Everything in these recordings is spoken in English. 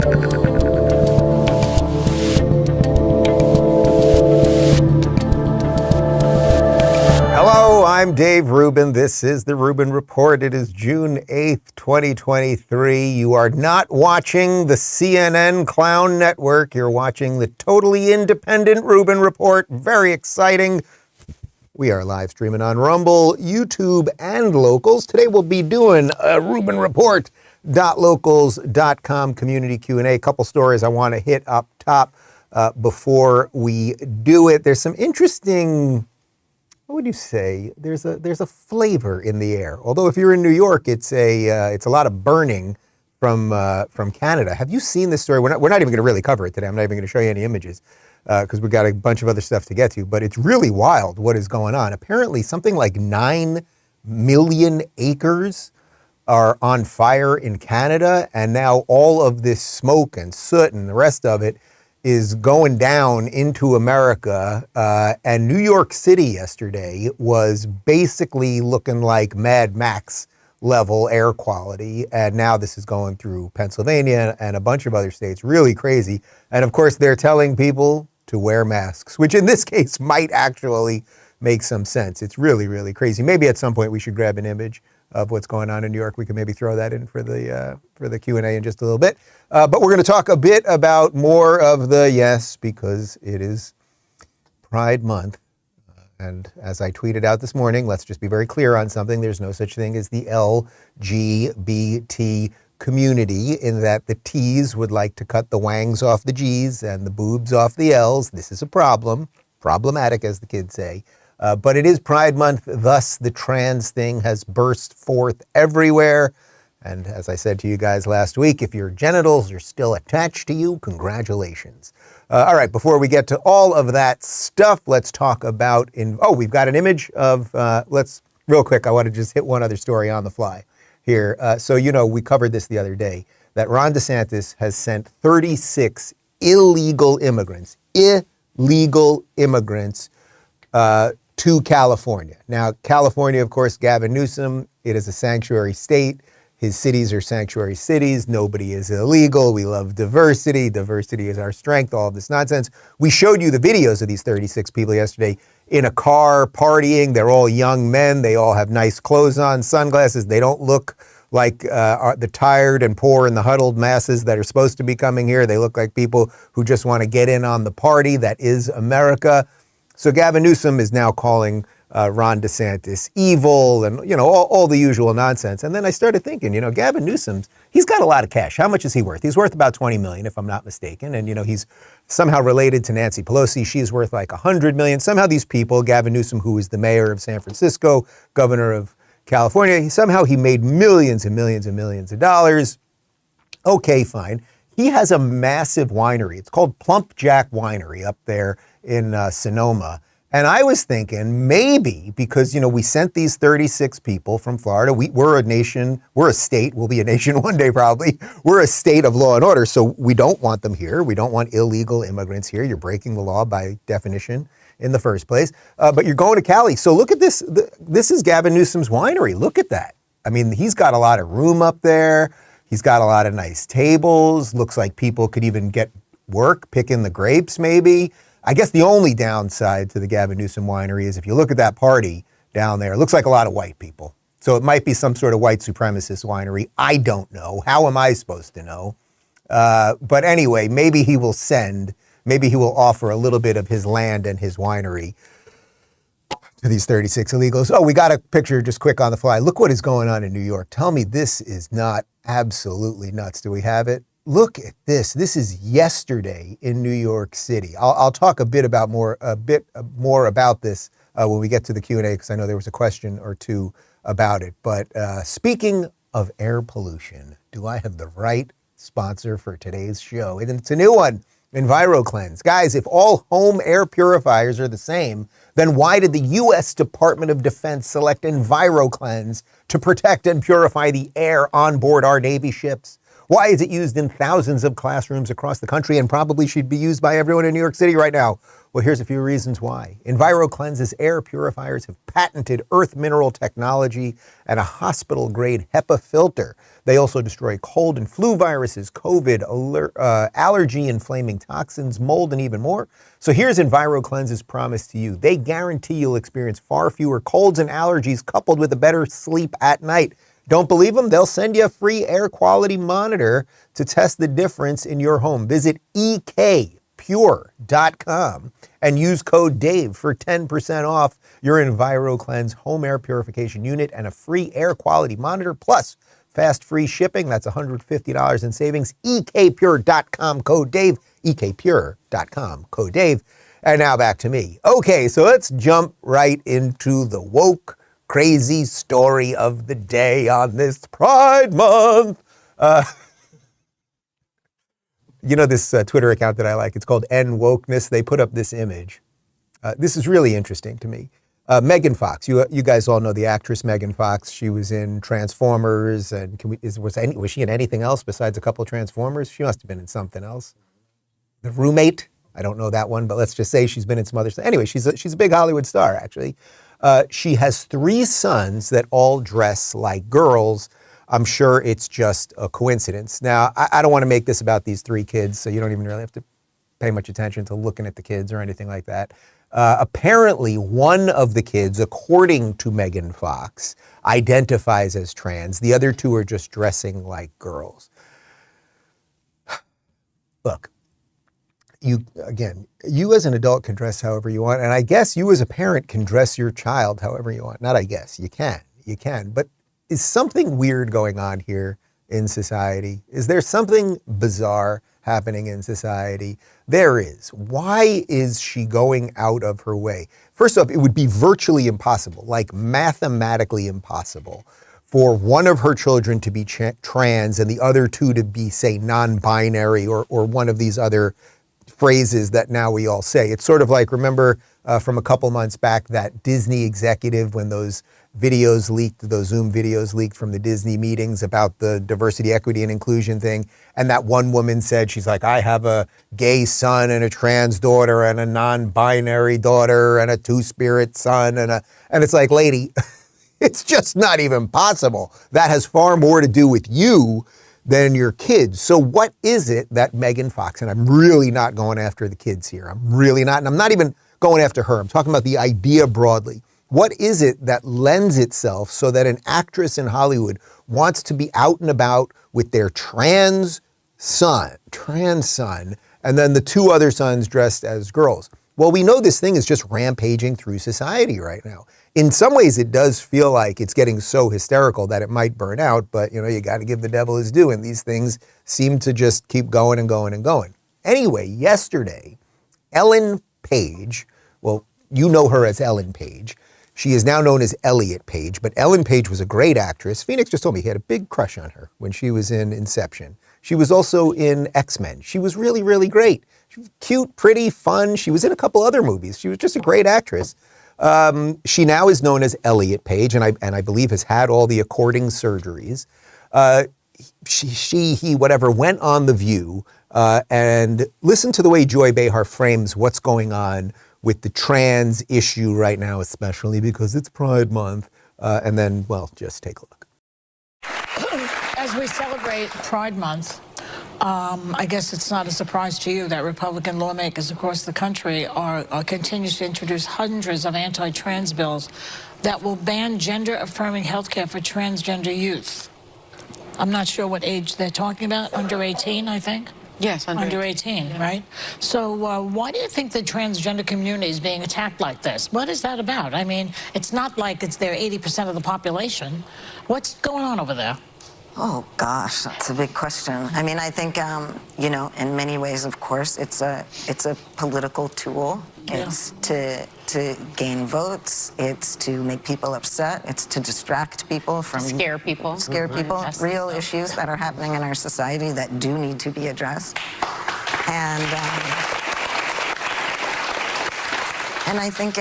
Hello, I'm Dave Rubin. This is the Rubin Report. It is June 8th, 2023. You are not watching the CNN Clown Network. You're watching the totally independent Rubin Report. Very exciting. We are live streaming on Rumble, YouTube, and Locals. Today we'll be doing a Rubin Report .locals.com community Q&A. A couple stories I want to hit up top before we do it. There's some interesting, what would you say? There's a flavor in the air. Although if you're in New York, it's a lot of burning from Canada. Have you seen this story? We're not even going to really cover it today. I'm not even going to show you any images because we've got a bunch of other stuff to get to. But it's really wild what is going on. Apparently, something like 9 million acres are on fire in Canada, and now all of this smoke and soot and the rest of it is going down into America. And New York City yesterday was basically looking like Mad Max level air quality. And now this is going through Pennsylvania and a bunch of other states. Really crazy. And of course, they're telling people to wear masks, which in this case might actually make some sense. It's really, really crazy. Maybe at some point we should grab an image of what's going on in New York. We can maybe throw that in for the Q&A in just a little bit. But we're going to talk a bit about more of the, yes, because it is Pride Month. And as I tweeted out this morning, let's just be very clear on something. There's no such thing as the LGBT community, in that the T's would like to cut the wangs off the G's and the boobs off the L's. This is a problem. Problematic, as the kids say. But it is Pride Month, thus the trans thing has burst forth everywhere. And as I said to you guys last week, if your genitals are still attached to you, congratulations. All right, before we get to all of that stuff, let's talk about, we've got an image of, real quick, I want to just hit one other story on the fly here. So, we covered this the other day, that Ron DeSantis has sent 36 illegal immigrants to California. Now, California, of course, Gavin Newsom, it is a sanctuary state. His cities are sanctuary cities. Nobody is illegal. We love diversity. Diversity is our strength, all of this nonsense. We showed you the videos of these 36 people yesterday in a car partying. They're all young men. They all have nice clothes on, sunglasses. They don't look like the tired and poor and the huddled masses that are supposed to be coming here. They look like people who just want to get in on the party that is America. So Gavin Newsom is now calling Ron DeSantis evil and, all the usual nonsense. And then I started thinking, Gavin Newsom's, he's got a lot of cash. How much is he worth? He's worth about 20 million, if I'm not mistaken. And, he's somehow related to Nancy Pelosi. She's worth like 100 million. Somehow these people, Gavin Newsom, who is the mayor of San Francisco, governor of California, somehow he made millions and millions and millions of dollars. Okay, fine. He has a massive winery. It's called Plump Jack Winery up there in Sonoma. And I was thinking maybe because, we sent these 36 people from Florida. We're a nation, we're a state, we'll be a nation one day probably. We're a state of law and order, so we don't want them here. We don't want illegal immigrants here. You're breaking the law by definition in the first place. But you're going to Cali. So look at this. This is Gavin Newsom's winery. Look at that. I mean, he's got a lot of room up there. He's got a lot of nice tables. Looks like people could even get work picking the grapes maybe. I guess the only downside to the Gavin Newsom winery is if you look at that party down there, it looks like a lot of white people. So it might be some sort of white supremacist winery. I don't know. How am I supposed to know? But anyway, maybe he will offer a little bit of his land and his winery to these 36 illegals. Oh, we got a picture just quick on the fly. Look what is going on in New York. Tell me this is not absolutely nuts. Do we have it? Look at this. This is yesterday in New York City. I'll talk a bit more about this when we get to the Q&A, because I know there was a question or two about it. But speaking of air pollution, do I have the right sponsor for today's show? And it's a new one, EnviroKlenz. Guys, if all home air purifiers are the same, then why did the U.S. Department of Defense select EnviroKlenz to protect and purify the air on board our Navy ships? Why is it used in thousands of classrooms across the country and probably should be used by everyone in New York City right now? Well, here's a few reasons why. EnviroKlenz's air purifiers have patented earth mineral technology and a hospital-grade HEPA filter. They also destroy cold and flu viruses, COVID, allergy-inflaming toxins, mold, and even more. So here's EnviroKlenz's promise to you. They guarantee you'll experience far fewer colds and allergies coupled with a better sleep at night. Don't believe them? They'll send you a free air quality monitor to test the difference in your home. Visit ekpure.com and use code DAVE for 10% off your EnviroKlenz home air purification unit and a free air quality monitor, plus fast free shipping. That's $150 in savings. ekpure.com, code DAVE, ekpure.com, code DAVE. And now back to me. Okay, so let's jump right into the woke, crazy story of the day on this Pride Month. You know this Twitter account that I like? It's called N Wokeness. They put up this image. This is really interesting to me. Megan Fox. You guys all know the actress Megan Fox. She was in Transformers, and was she in anything else besides a couple of Transformers? She must have been in something else. The Roommate. I don't know that one, but let's just say she's been in some other stuff. Anyway, she's a big Hollywood star, actually. She has 3 sons that all dress like girls. I'm sure it's just a coincidence. Now, I don't want to make this about these 3 kids, so you don't even really have to pay much attention to looking at the kids or anything like that. Apparently, one of the kids, according to Megan Fox, identifies as trans. The other 2 are just dressing like girls. Look, you as an adult can dress however you want, and I guess you as a parent can dress your child however you want. Not I guess, you can. But is something weird going on here in society? Is there something bizarre happening in society? There is. Why is she going out of her way? First off, it would be virtually impossible, like mathematically impossible, for one of her children to be trans and the other 2 to be, say, non-binary or one of these other phrases that now we all say. It's sort of like, remember from a couple months back, that Disney executive, when those videos leaked, those Zoom videos leaked from the Disney meetings about the diversity, equity, and inclusion thing. And that one woman said, she's like, I have a gay son and a trans daughter and a non-binary daughter and a 2-spirit son. And it's like, lady, it's just not even possible. That has far more to do with you than your kids. So what is it that Megan Fox, and I'm really not going after the kids here. I'm really not, and I'm not even going after her. I'm talking about the idea broadly. What is it that lends itself so that an actress in Hollywood wants to be out and about with their trans son, and then the 2 other sons dressed as girls? Well, we know this thing is just rampaging through society right now. In some ways, it does feel like it's getting so hysterical that it might burn out, but you got to give the devil his due, and these things seem to just keep going and going and going. Anyway, yesterday, Ellen Page, well, you know her as Ellen Page. She is now known as Elliot Page, but Ellen Page was a great actress. Phoenix just told me he had a big crush on her when she was in Inception. She was also in X-Men. She was really, really great. She was cute, pretty, fun. She was in a couple other movies. She was just a great actress. She now is known as Elliot Page, and I believe has had all the according surgeries. He, whatever, went on The View and listen to the way Joy Behar frames what's going on with the trans issue right now, especially because it's Pride Month. And then, well, just take a look. As we celebrate Pride Month, I guess it's not a surprise to you that Republican lawmakers across the country are continue to introduce hundreds of anti-trans bills that will ban gender-affirming health care for transgender youth. I'm not sure what age they're talking about, under 18, I think? Yes, under 18, yeah. Right? So why do you think the transgender community is being attacked like this? What is that about? I mean, it's not like it's their 80% of the population. What's going on over there? Oh, gosh, that's a big question. I mean, I think, in many ways, of course, it's a political tool. Yeah. It's to gain votes. It's to make people upset. It's to distract people from... Scare people. Scare people. Real issues that are happening in our society that do need to be addressed. And I think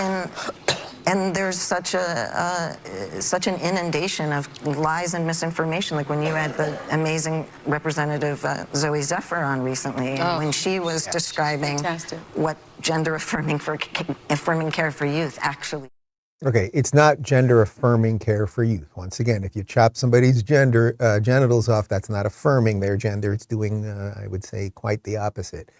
And there's such an inundation of lies and misinformation. Like when you had the amazing Representative Zoe Zephyr on recently, when she was describing what gender affirming care for youth actually. Okay, it's not gender affirming care for youth. Once again, if you chop somebody's genitals off, that's not affirming their gender. It's doing, I would say, quite the opposite.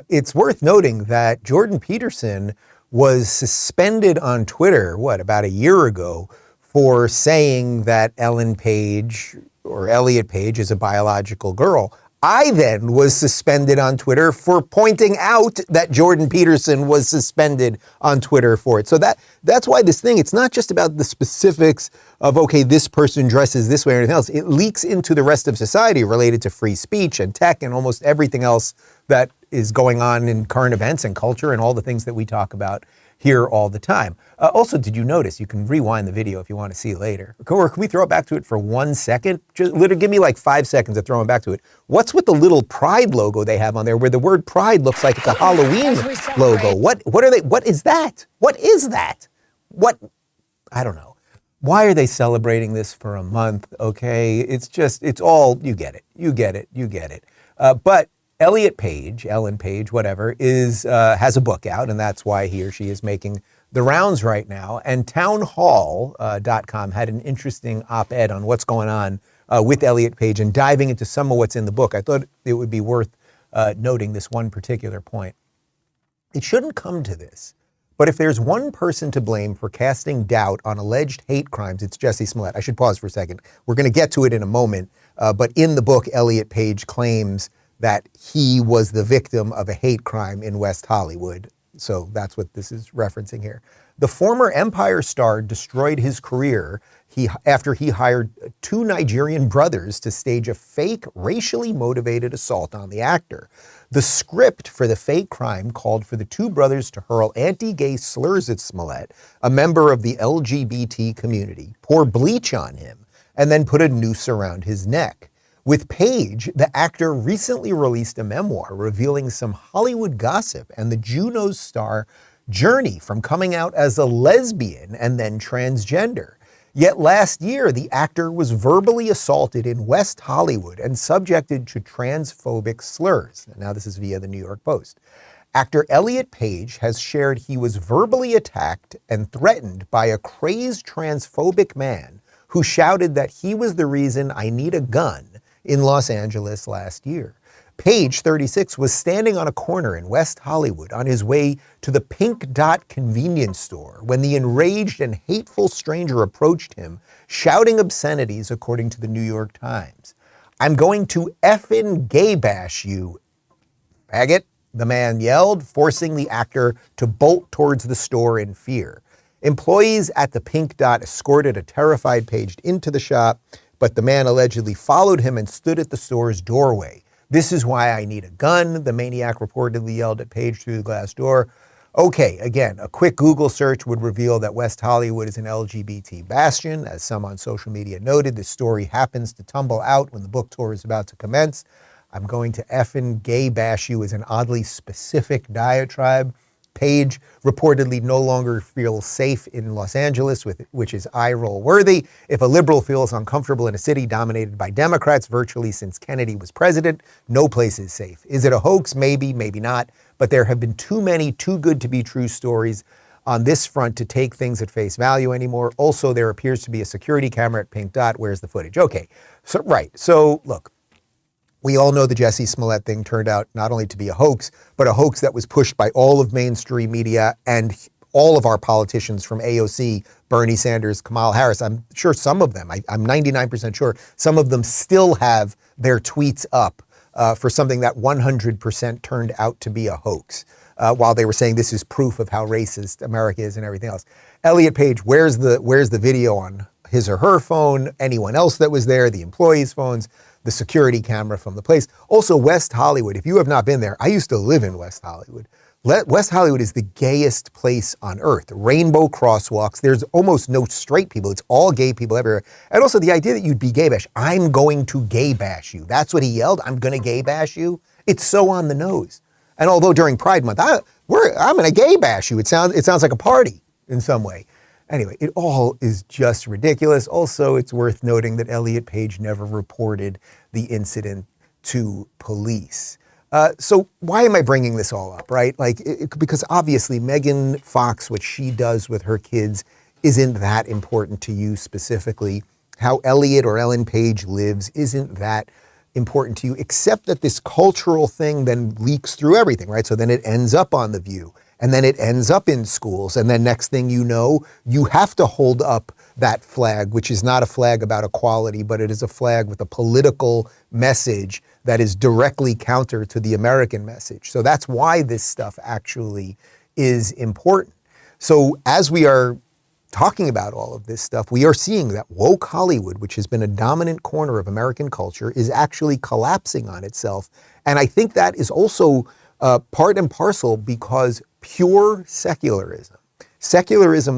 It's worth noting that Jordan Peterson was suspended on Twitter, about a year ago, for saying that Ellen Page or Elliot Page is a biological girl. I then was suspended on Twitter for pointing out that Jordan Peterson was suspended on Twitter for it. So that's why this thing, it's not just about the specifics of, okay, this person dresses this way or anything else. It leaks into the rest of society related to free speech and tech and almost everything else that is going on in current events and culture and all the things that we talk about here all the time. Also, did you notice, you can rewind the video if you want to see later, or can we throw it back to it for 1 second? Just literally give me like 5 seconds of throwing back to it. What's with the little pride logo they have on there where the word pride looks like it's a Halloween logo? What are they, what is that? What is that? I don't know. Why are they celebrating this for a month? Okay, it's all, you get it. But Elliot Page, Ellen Page, whatever, has a book out, and that's why he or she is making the rounds right now. And townhall.com had an interesting op-ed on what's going on with Elliot Page and diving into some of what's in the book. I thought it would be worth noting this one particular point. It shouldn't come to this, but if there's one person to blame for casting doubt on alleged hate crimes, it's Jussie Smollett. I should pause for a second. We're going to get to it in a moment, but in the book, Elliot Page claims that he was the victim of a hate crime in West Hollywood. So that's what this is referencing here. The former Empire star destroyed his career after he hired 2 Nigerian brothers to stage a fake racially motivated assault on the actor. The script for the fake crime called for the 2 brothers to hurl anti-gay slurs at Smollett, a member of the LGBT community, pour bleach on him, and then put a noose around his neck. With Page, the actor recently released a memoir revealing some Hollywood gossip and the Juno's star journey from coming out as a lesbian and then transgender. Yet last year, the actor was verbally assaulted in West Hollywood and subjected to transphobic slurs. Now this is via the New York Post. Actor Elliot Page has shared he was verbally attacked and threatened by a crazed transphobic man who shouted that he was the reason I need a gun in Los Angeles last year. Page, 36, was standing on a corner in West Hollywood on his way to the Pink Dot convenience store when the enraged and hateful stranger approached him, shouting obscenities, according to the New York Times. I'm going to effing gay bash you, faggot, the man yelled, forcing the actor to bolt towards the store in fear. Employees at the Pink Dot escorted a terrified Page into the shop, but the man allegedly followed him and stood at the store's doorway. This is why I need a gun, the maniac reportedly yelled at Page through the glass door. Okay, again, a quick Google search would reveal that West Hollywood is an LGBT bastion. As some on social media noted, this story happens to tumble out when the book tour is about to commence. I'm going to effing gay bash you as an oddly specific diatribe. Page reportedly no longer feels safe in Los Angeles, which is eye-roll worthy. If a liberal feels uncomfortable in a city dominated by Democrats virtually since Kennedy was president, no place is safe. Is it a hoax? Maybe, maybe not. But there have been too many too good to be true stories on this front to take things at face value anymore. Also, there appears to be a security camera at Pink Dot. Where's the footage? Okay, so right. So look, we all know the Jussie Smollett thing turned out not only to be a hoax, but a hoax that was pushed by all of mainstream media and all of our politicians from AOC, Bernie Sanders, Kamala Harris. I'm sure some of them, I'm 99% sure, some of them still have their tweets up for something that 100% turned out to be a hoax, while they were saying this is proof of how racist America is and everything else. Elliot Page, where's the video on his or her phone? Anyone else that was there, the employees' phones, the security camera from the place. Also, West Hollywood, if you have not been there, I used to live in West Hollywood. West Hollywood is the gayest place on earth. Rainbow crosswalks. There's almost no straight people. It's all gay people everywhere. And also the idea that you'd be gay bash. I'm going to gay bash you. That's what he yelled. I'm going to gay bash you. It's so on the nose. And although during Pride Month, I'm going to gay bash you. It sounds like a party in some way. Anyway, it all is just ridiculous. Also, it's worth noting that Elliot Page never reported the incident to police. So why am I bringing this all up, right? Because obviously Megan Fox, what she does with her kids isn't that important to you specifically. How Elliot or Ellen Page lives isn't that important to you, except that this cultural thing then leaks through everything, right? So then it ends up on The View, and then it ends up in schools, and then next thing you know, you have to hold up that flag, which is not a flag about equality, but it is a flag with a political message that is directly counter to the American message. So that's why this stuff actually is important. So as we are talking about all of this stuff, we are seeing that woke Hollywood, which has been a dominant corner of American culture, is actually collapsing on itself. And I think that is also part and parcel because pure secularism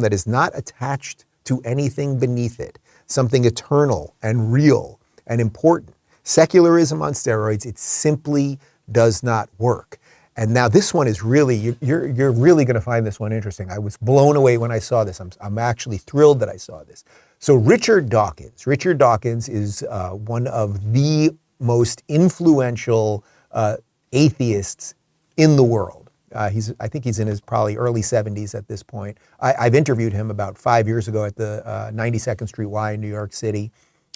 that is not attached to anything beneath it, something eternal and real and important, secularism on steroids, it simply does not work. And now this one is really, you're really going to find this one interesting. I was blown away when I saw this. I'm actually thrilled that I saw this. So Richard Dawkins is one of the most influential atheists in the world. I think he's in his probably early 70s at this point. I've interviewed him about 5 years ago at the 92nd Street Y in New York City.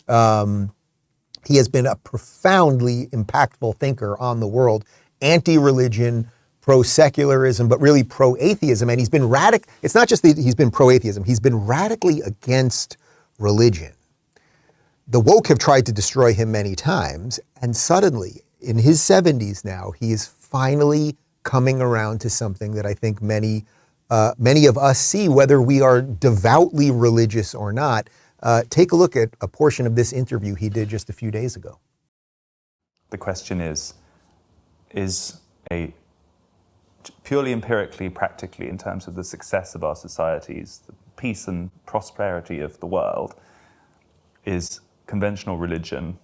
He has been a profoundly impactful thinker on the world, anti-religion, pro-secularism, but really pro-atheism. And he's been it's not just that he's been pro-atheism, he's been radically against religion. The woke have tried to destroy him many times, and suddenly, in his 70s now, he is finally coming around to something that I think many of us see, whether we are devoutly religious or not. Take a look at a portion of this interview he did just a few days ago. The question is a purely empirically, practically, in terms of the success of our societies, the peace and prosperity of the world, is conventional religion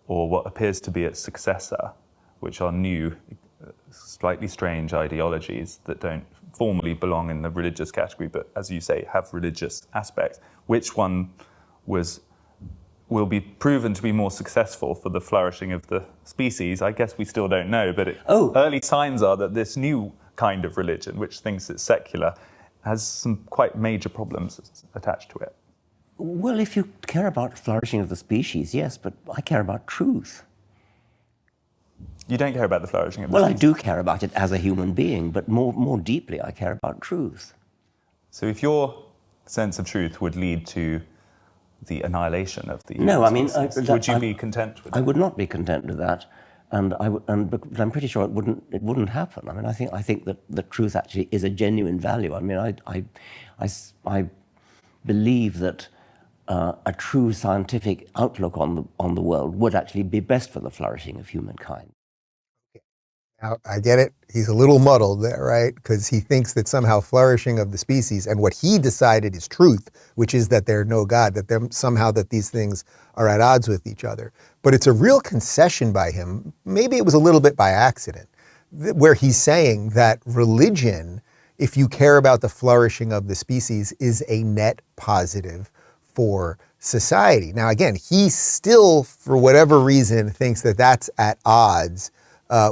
or what appears to be its successor, which are new, slightly strange ideologies that don't formally belong in the religious category, but as you say, have religious aspects. Which one will be proven to be more successful for the flourishing of the species? I guess we still don't know, but early signs are that this new kind of religion, which thinks it's secular, has some quite major problems attached to it. Well, if you care about flourishing of the species, yes, but I care about truth. You don't care about the flourishing of the species? Well, I do care about it as a human being, but more deeply, I care about truth. So if your sense of truth would lead to the annihilation of the species, would you be content with that? I would not be content with that, but I'm pretty sure it wouldn't happen. I mean, I think that the truth actually is a genuine value. I mean, I believe that a true scientific outlook on the world would actually be best for the flourishing of humankind. Now, I get it. He's a little muddled there, right? Because he thinks that somehow flourishing of the species and what he decided is truth, which is that there's no God, that these things are at odds with each other. But it's a real concession by him. Maybe it was a little bit by accident, where he's saying that religion, if you care about the flourishing of the species, is a net positive for society. Now, again, he still, for whatever reason, thinks that that's at odds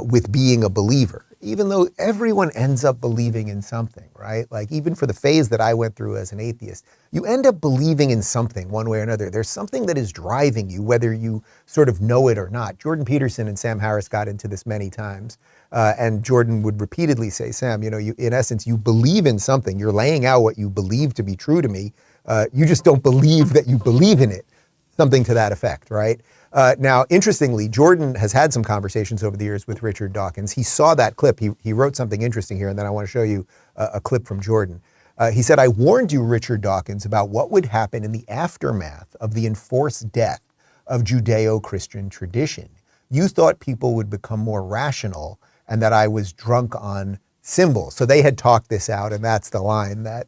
with being a believer, even though everyone ends up believing in something, right? Like even for the phase that I went through as an atheist, you end up believing in something one way or another. There's something that is driving you, whether you sort of know it or not. Jordan Peterson and Sam Harris got into this many times. And Jordan would repeatedly say, Sam, in essence, you believe in something. You're laying out what you believe to be true to me. You just don't believe that you believe in it. Something to that effect, right? Now, interestingly, Jordan has had some conversations over the years with Richard Dawkins. He saw that clip. He wrote something interesting here, and then I want to show you a clip from Jordan. He said, I warned you, Richard Dawkins, about what would happen in the aftermath of the enforced death of Judeo-Christian tradition. You thought people would become more rational and that I was drunk on symbols. So they had talked this out, and that's the line that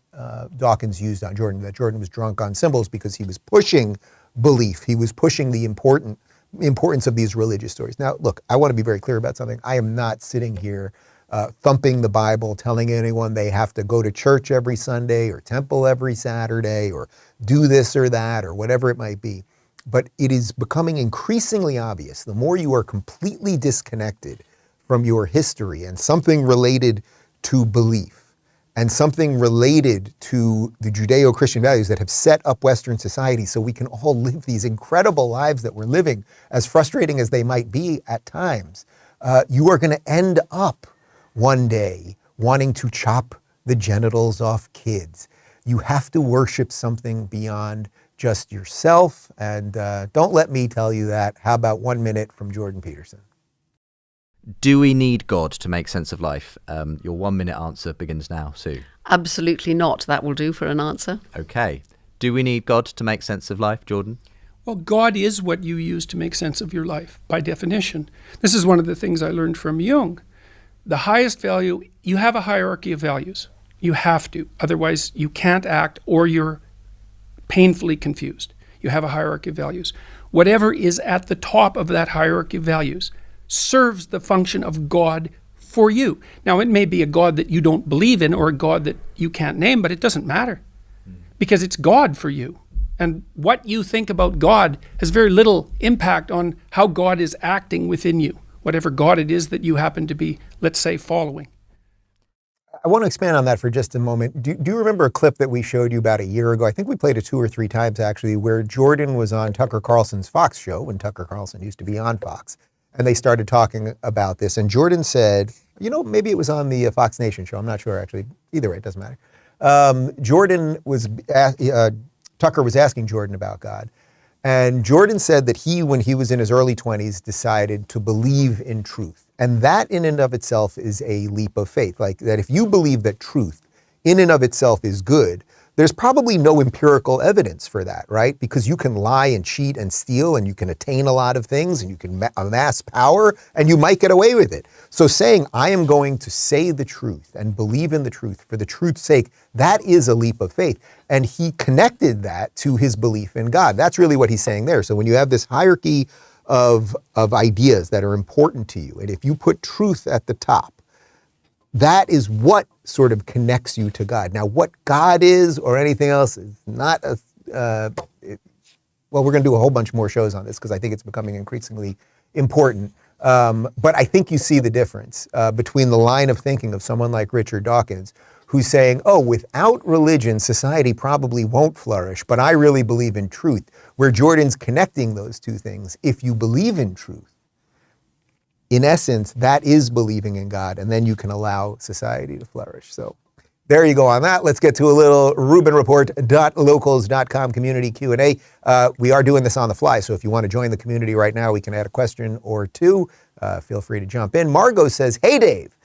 Dawkins used on Jordan, that Jordan was drunk on symbols because he was pushing belief. He was pushing the importance of these religious stories. Now, look, I want to be very clear about something. I am not sitting here thumping the Bible, telling anyone they have to go to church every Sunday or temple every Saturday or do this or that or whatever it might be. But it is becoming increasingly obvious, the more you are completely disconnected from your history and something related to belief and something related to the Judeo-Christian values that have set up Western society so we can all live these incredible lives that we're living, as frustrating as they might be at times, you are going to end up one day wanting to chop the genitals off kids. You have to worship something beyond just yourself, and don't let me tell you that. How about 1 minute from Jordan Peterson? Do we need God to make sense of life? Your 1 minute answer begins now, Sue. Absolutely not. That will do for an answer. Okay. Do we need God to make sense of life, Jordan? Well, God is what you use to make sense of your life, by definition. This is one of the things I learned from Jung. The highest value, you have a hierarchy of values. You have to. Otherwise, you can't act or you're painfully confused. You have a hierarchy of values. Whatever is at the top of that hierarchy of values serves the function of God for you. Now, it may be a God that you don't believe in or a God that you can't name, but it doesn't matter because it's God for you. And what you think about God has very little impact on how God is acting within you, whatever God it is that you happen to be, let's say, following. I want to expand on that for just a moment. Do you remember a clip that we showed you about a year ago? I think we played it 2 or 3 times actually, where Jordan was on Tucker Carlson's Fox show when Tucker Carlson used to be on Fox. And they started talking about this. And Jordan said, maybe it was on the Fox Nation show. I'm not sure actually. Either way, it doesn't matter. Tucker was asking Jordan about God. And Jordan said that when he was in his early 20s, decided to believe in truth. And that in and of itself is a leap of faith. Like that if you believe that truth in and of itself is good, there's probably no empirical evidence for that, right? Because you can lie and cheat and steal and you can attain a lot of things and you can amass power and you might get away with it. So saying, I am going to say the truth and believe in the truth for the truth's sake, that is a leap of faith. And he connected that to his belief in God. That's really what he's saying there. So when you have this hierarchy of ideas that are important to you, and if you put truth at the top, that is what sort of connects you to God. Now, what God is or anything else is not well, we're going to do a whole bunch more shows on this because I think it's becoming increasingly important. But I think you see the difference between the line of thinking of someone like Richard Dawkins, who's saying, without religion, society probably won't flourish, but I really believe in truth, where Jordan's connecting those two things. If you believe in truth, in essence, that is believing in God, and then you can allow society to flourish. So there you go on that. Let's get to a little rubinreport.locals.com community Q&A. We are doing this on the fly, so if you want to join the community right now, we can add a question or two. Feel free to jump in. Margot says, hey, Dave,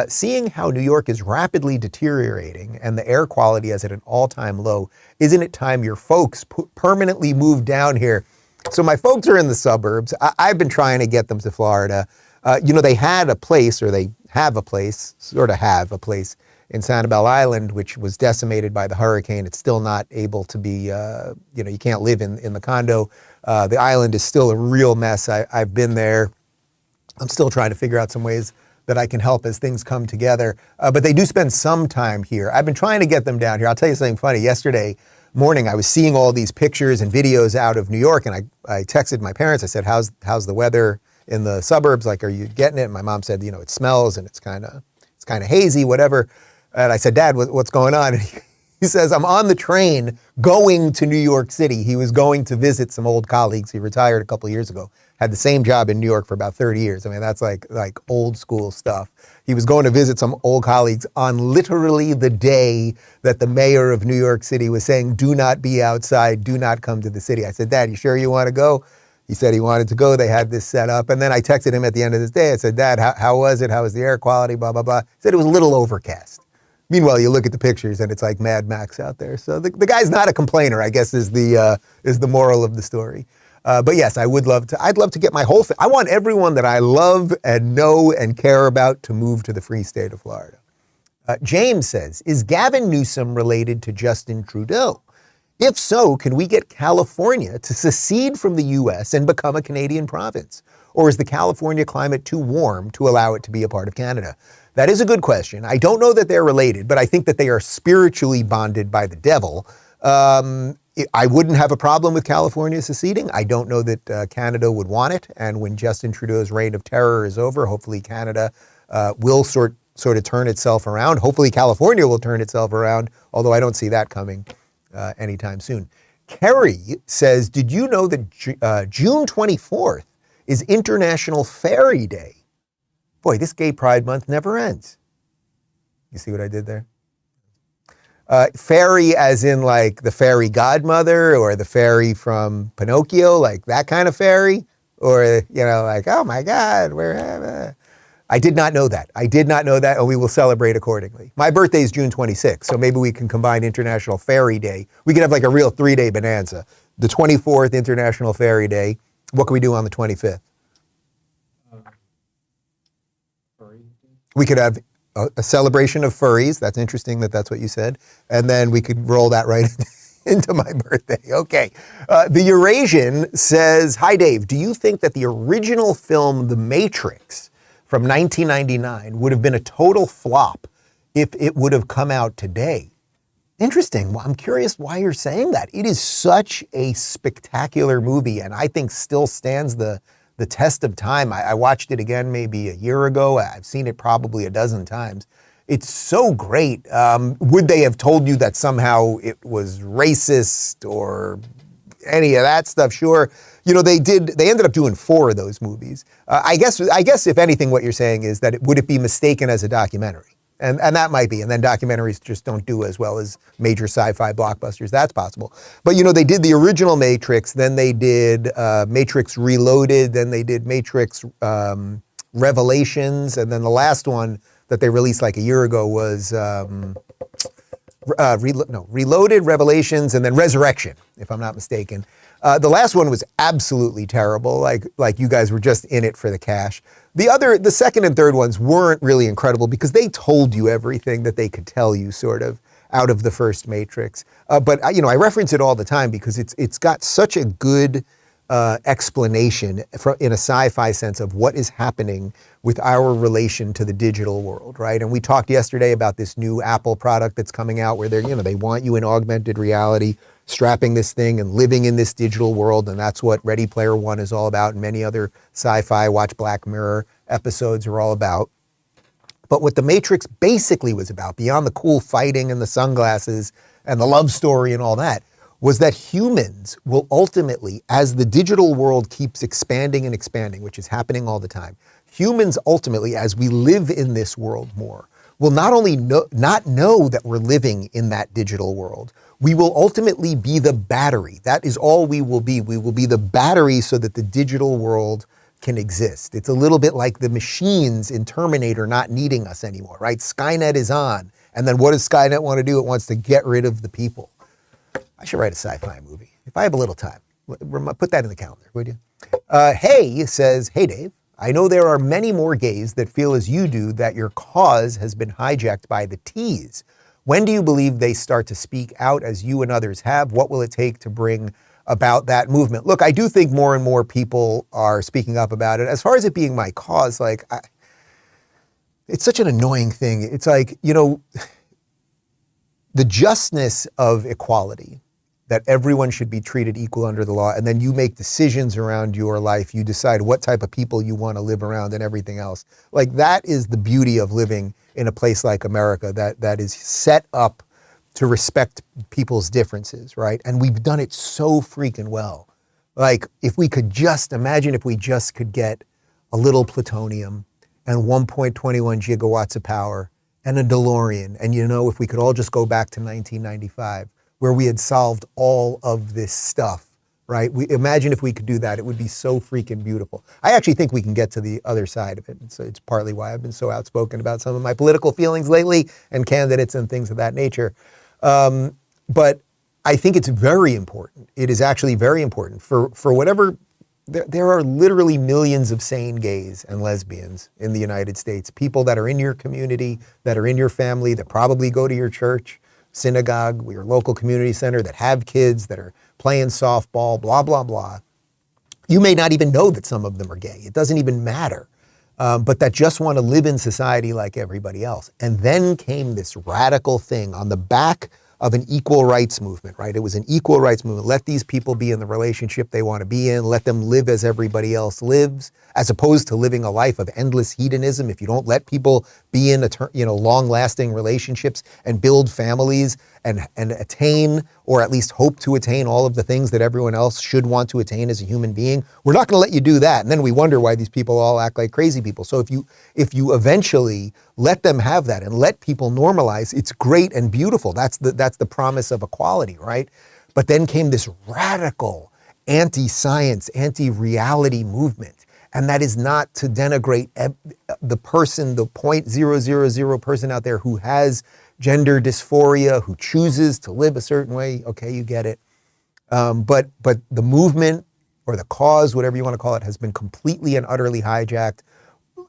seeing how New York is rapidly deteriorating and the air quality is at an all-time low, isn't it time your folks permanently move down here? So my folks are in the suburbs. I've been trying to get them to Florida. They had a place, or they have a place, sort of have a place in Sanibel Island, which was decimated by the hurricane. It's still not able to be, you can't live in the condo. The island is still a real mess. I've been there. I'm still trying to figure out some ways that I can help as things come together. But they do spend some time here. I've been trying to get them down here. I'll tell you something funny. Yesterday morning, I was seeing all these pictures and videos out of New York, and I texted my parents. I said, how's the weather in the suburbs? Like, are you getting it? And my mom said, it smells and it's kind of hazy, whatever. And I said, Dad, what's going on? And he says, I'm on the train going to New York City. He was going to visit some old colleagues. He retired a couple of years ago, had the same job in New York for about 30 years. I mean, that's like old school stuff. He was going to visit some old colleagues on literally the day that the mayor of New York City was saying, do not be outside, do not come to the city. I said, Dad, you sure you want to go? He said he wanted to go. They had this set up. And then I texted him at the end of this day. I said, Dad, how was it? How was the air quality? Blah, blah, blah. He said it was a little overcast. Meanwhile, you look at the pictures and it's like Mad Max out there. So the guy's not a complainer, I guess, is the moral of the story. But yes, I'd love to get my whole thing. I want everyone that I love and know and care about to move to the free state of Florida. James says, is Gavin Newsom related to Justin Trudeau? If so, can we get California to secede from the U.S. and become a Canadian province? Or is the California climate too warm to allow it to be a part of Canada? That is a good question. I don't know that they're related, but I think that they are spiritually bonded by the devil. I wouldn't have a problem with California seceding. I don't know that Canada would want it. And when Justin Trudeau's reign of terror is over, hopefully Canada will sort of turn itself around. Hopefully California will turn itself around, although I don't see that coming anytime soon. Kerry says, did you know that June 24th is International Fairy Day? Boy, this Gay Pride Month never ends. You see what I did there? Fairy as in like the fairy godmother or the fairy from Pinocchio, like that kind of fairy? Or, like, oh my God, I did not know that. I did not know that, and we will celebrate accordingly. My birthday is June 26th, so maybe we can combine International Fairy Day. We could have like a real 3-day bonanza. The 24th, International Fairy Day. What can we do on the 25th? We could have a celebration of furries. That's interesting that that's what you said. And then we could roll that right into my birthday. Okay. The Eurasian says, hi, Dave. Do you think that the original film The Matrix from 1999 would have been a total flop if it would have come out today? Interesting. Well, I'm curious why you're saying that. It is such a spectacular movie, and I think still stands the test of time. I watched it again maybe a year ago. I've seen it probably a dozen times. It's so great. Would they have told you that somehow it was racist or any of that stuff? Sure. They ended up doing 4 of those movies. I guess if anything, what you're saying is that would it be mistaken as a documentary? And that might be. And then documentaries just don't do as well as major sci-fi blockbusters. That's possible. But, they did the original Matrix, then they did Matrix Reloaded, then they did Matrix Revelations, and then the last one that they released like a year ago was Reloaded, Revelations, and then Resurrection, if I'm not mistaken. The last one was absolutely terrible, like you guys were just in it for the cash. The second and third ones weren't really incredible because they told you everything that they could tell you sort of out of the first Matrix. But I reference it all the time because it's got such a good explanation in a sci-fi sense of what is happening with our relation to the digital world, right? And we talked yesterday about this new Apple product that's coming out where they want you in augmented reality, strapping this thing and living in this digital world. And that's what Ready Player One is all about. And many other sci-fi, watch Black Mirror episodes are all about. But what The Matrix basically was about, beyond the cool fighting and the sunglasses and the love story and all that, was that humans will ultimately, as the digital world keeps expanding and expanding, which is happening all the time, humans ultimately, as we live in this world more, will not only not know that we're living in that digital world, we will ultimately be the battery. That is all we will be. We will be the battery so that the digital world can exist. It's a little bit like the machines in Terminator not needing us anymore, right? Skynet is on. And then what does Skynet want to do? It wants to get rid of the people. I should write a sci-fi movie. If I have a little time, put that in the calendar, would you? Hey says, hey, Dave, I know there are many more gays that feel as you do that your cause has been hijacked by the T's. When do you believe they start to speak out as you and others have? What will it take to bring about that movement? Look, I do think more and more people are speaking up about it. As far as it being my cause, it's such an annoying thing. It's like, the justness of equality, that everyone should be treated equal under the law, and then you make decisions around your life. You decide what type of people you want to live around and everything else. Like, that is the beauty of living in a place like America that is set up to respect people's differences, right? And we've done it so freaking well. Like, if we could just imagine if we just could get a little plutonium and 1.21 gigawatts of power and a DeLorean, and if we could all just go back to 1995, where we had solved all of this stuff, right? Imagine if we could do that. It would be so freaking beautiful. I actually think we can get to the other side of it. And so it's partly why I've been so outspoken about some of my political feelings lately and candidates and things of that nature. But I think it's very important. It is actually very important for whatever. There are literally millions of sane gays and lesbians in the United States, people that are in your community, that are in your family, that probably go to your church, synagogue, your local community center, that have kids, that are playing softball, blah, blah, blah. You may not even know that some of them are gay. It doesn't even matter. But that just want to live in society like everybody else. And then came this radical thing on the back of an equal rights movement, right? It was an equal rights movement. Let these people be in the relationship they want to be in. Let them live as everybody else lives, as opposed to living a life of endless hedonism. If you don't let people be in long-lasting relationships and build families and attain, or at least hope to attain, all of the things that everyone else should want to attain as a human being, we're not going to let you do that. And then we wonder why these people all act like crazy people. So if you eventually let them have that and let people normalize, it's great and beautiful. That's the promise of equality, right? But then came this radical anti-science, anti-reality movement. And that is not to denigrate the person, the 0.000 person out there who has gender dysphoria, who chooses to live a certain way. Okay, you get it. But the movement or the cause, whatever you want to call it, has been completely and utterly hijacked.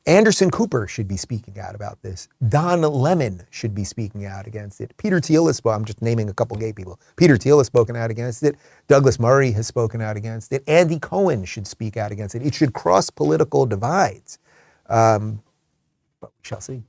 Anderson Cooper should be speaking out about this. Don Lemon should be speaking out against it. Peter Thiel I'm just naming a couple gay people. Peter Thiel has spoken out against it. Douglas Murray has spoken out against it. Andy Cohen should speak out against it. It should cross political divides. But we shall see.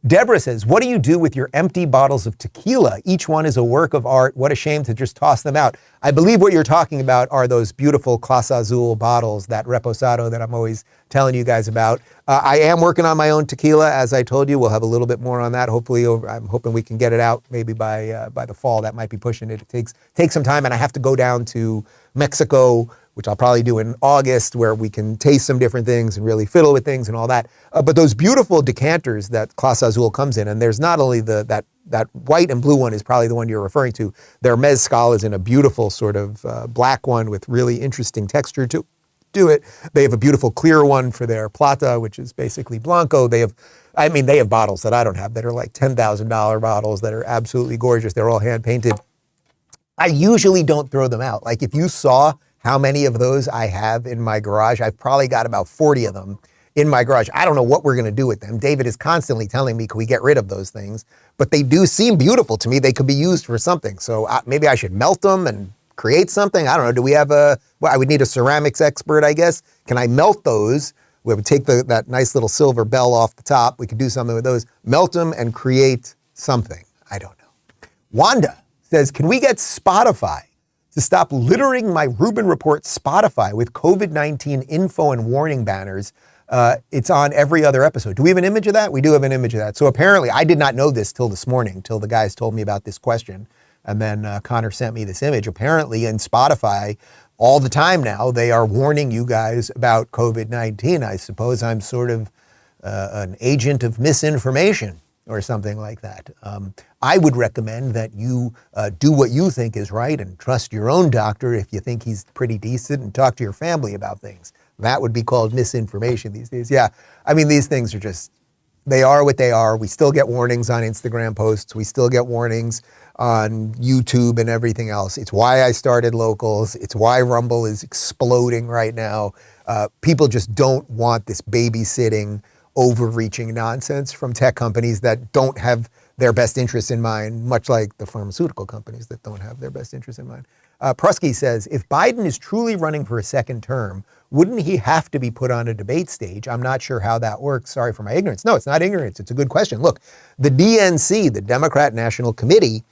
Deborah says, what do you do with your empty bottles of tequila? Each one is a work of art. What a shame to just toss them out. I believe what you're talking about are those beautiful Casa Azul bottles, that Reposado that I'm always telling you guys about. I am working on my own tequila. As I told you, we'll have a little bit more on that. Hopefully, I'm hoping we can get it out maybe by the fall. That might be pushing it. It takes some time, and I have to go down to Mexico, which I'll probably do in August, where we can taste some different things and really fiddle with things and all that. But those beautiful decanters that Casa Azul comes in, and there's not only that white and blue one is probably the one you're referring to. Their mezcal is in a beautiful sort of black one with really interesting texture to it. They have a beautiful clear one for their plata, which is basically blanco. They have bottles that I don't have that are like $10,000 bottles that are absolutely gorgeous. They're all hand painted. I usually don't throw them out. Like if you saw how many of those I have in my garage, I've probably got about 40 of them in my garage. I don't know what we're going to do with them. David is constantly telling me, can we get rid of those things? But they do seem beautiful to me. They could be used for something. So maybe I should melt them and create something. I don't know. Do we have I would need a ceramics expert, I guess. Can I melt those? We would take that nice little silver bell off the top. We could do something with those, melt them and create something. I don't know. Wanda says, can we get Spotify to stop littering my Rubin Report Spotify with COVID-19 info and warning banners? It's on every other episode. Do we have an image of that? We do have an image of that. So apparently, I did not know this till this morning, till the guys told me about this question. And then Connor sent me this image. Apparently in Spotify, all the time now, they are warning you guys about COVID-19. I suppose I'm sort of an agent of misinformation or something like that. I would recommend that you do what you think is right and trust your own doctor if you think he's pretty decent, and talk to your family about things. That would be called misinformation these days. Yeah, I mean, these things are just, they are what they are. We still get warnings on Instagram posts. We still get warnings on YouTube and everything else. It's why I started Locals. It's why Rumble is exploding right now. People just don't want this babysitting, overreaching nonsense from tech companies that don't have their best interests in mind, much like the pharmaceutical companies that don't have their best interests in mind. Prusky says, if Biden is truly running for a second term, wouldn't he have to be put on a debate stage? I'm not sure how that works. Sorry for my ignorance. No, it's not ignorance. It's a good question. Look, the DNC, the Democrat National Committee,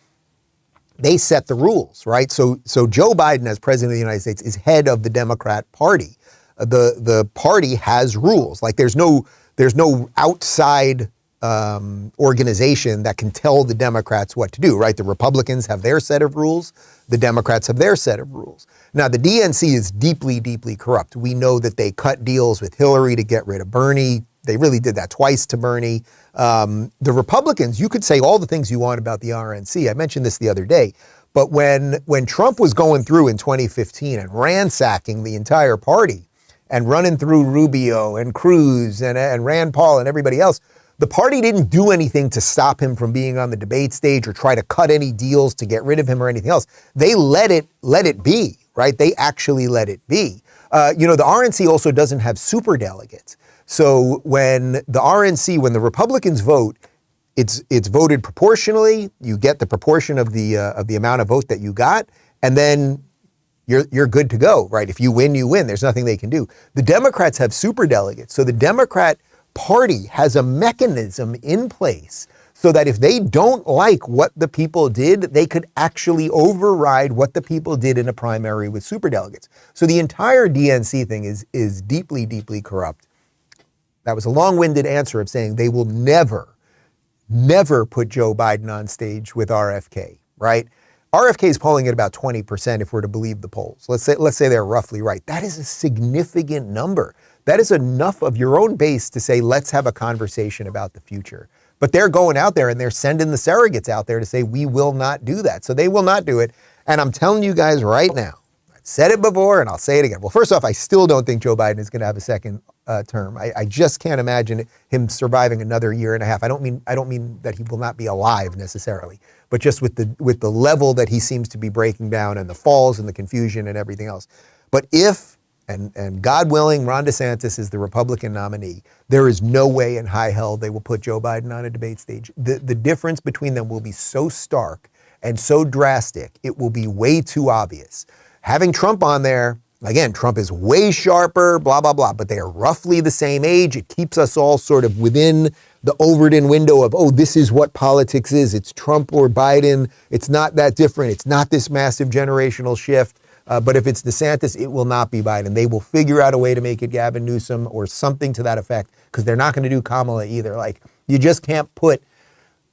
they set the rules, right? So Joe Biden, as president of the United States, is head of the Democrat Party. The party has rules. Like there's no outside organization that can tell the Democrats what to do, right? The Republicans have their set of rules. The Democrats have their set of rules. Now, the DNC is deeply, deeply corrupt. We know that they cut deals with Hillary to get rid of Bernie. They really did that twice to Bernie. The Republicans, you could say all the things you want about the RNC. I mentioned this the other day. But when Trump was going through in 2015 and ransacking the entire party and running through Rubio and Cruz and Rand Paul and everybody else, the party didn't do anything to stop him from being on the debate stage or try to cut any deals to get rid of him or anything else. They let it be, right? They actually let it be. The RNC also doesn't have superdelegates. So when the Republicans vote, it's voted proportionally. You get the proportion of the amount of vote that you got, and then you're good to go, right? If you win, you win. There's nothing they can do. The Democrats have superdelegates. So the Democrat Party has a mechanism in place so that if they don't like what the people did, they could actually override what the people did in a primary with superdelegates. So the entire DNC thing is deeply, deeply corrupt. That was a long-winded answer of saying they will never put Joe Biden on stage with RFK, right? RFK is polling at about 20% if we're to believe the polls. Let's say they're roughly right. That is a significant number. That is enough of your own base to say, let's have a conversation about the future. But they're going out there and they're sending the surrogates out there to say, we will not do that. So they will not do it. And I'm telling you guys right now, I've said it before and I'll say it again. Well, first off, I still don't think Joe Biden is going to have a second term. I just can't imagine him surviving another year and a half. I don't mean that he will not be alive necessarily, but just with the level that he seems to be breaking down and the falls and the confusion and everything else. But if, and God willing, Ron DeSantis is the Republican nominee, there is no way in high hell they will put Joe Biden on a debate stage. The difference between them will be so stark and so drastic, it will be way too obvious. Having Trump on there, again, Trump is way sharper, blah, blah, blah, but they are roughly the same age. It keeps us all sort of within the Overton window of, oh, this is what politics is. It's Trump or Biden. It's not that different. It's not this massive generational shift. But if it's DeSantis, it will not be Biden. They will figure out a way to make it Gavin Newsom or something to that effect, because they're not going to do Kamala either. Like, you just can't put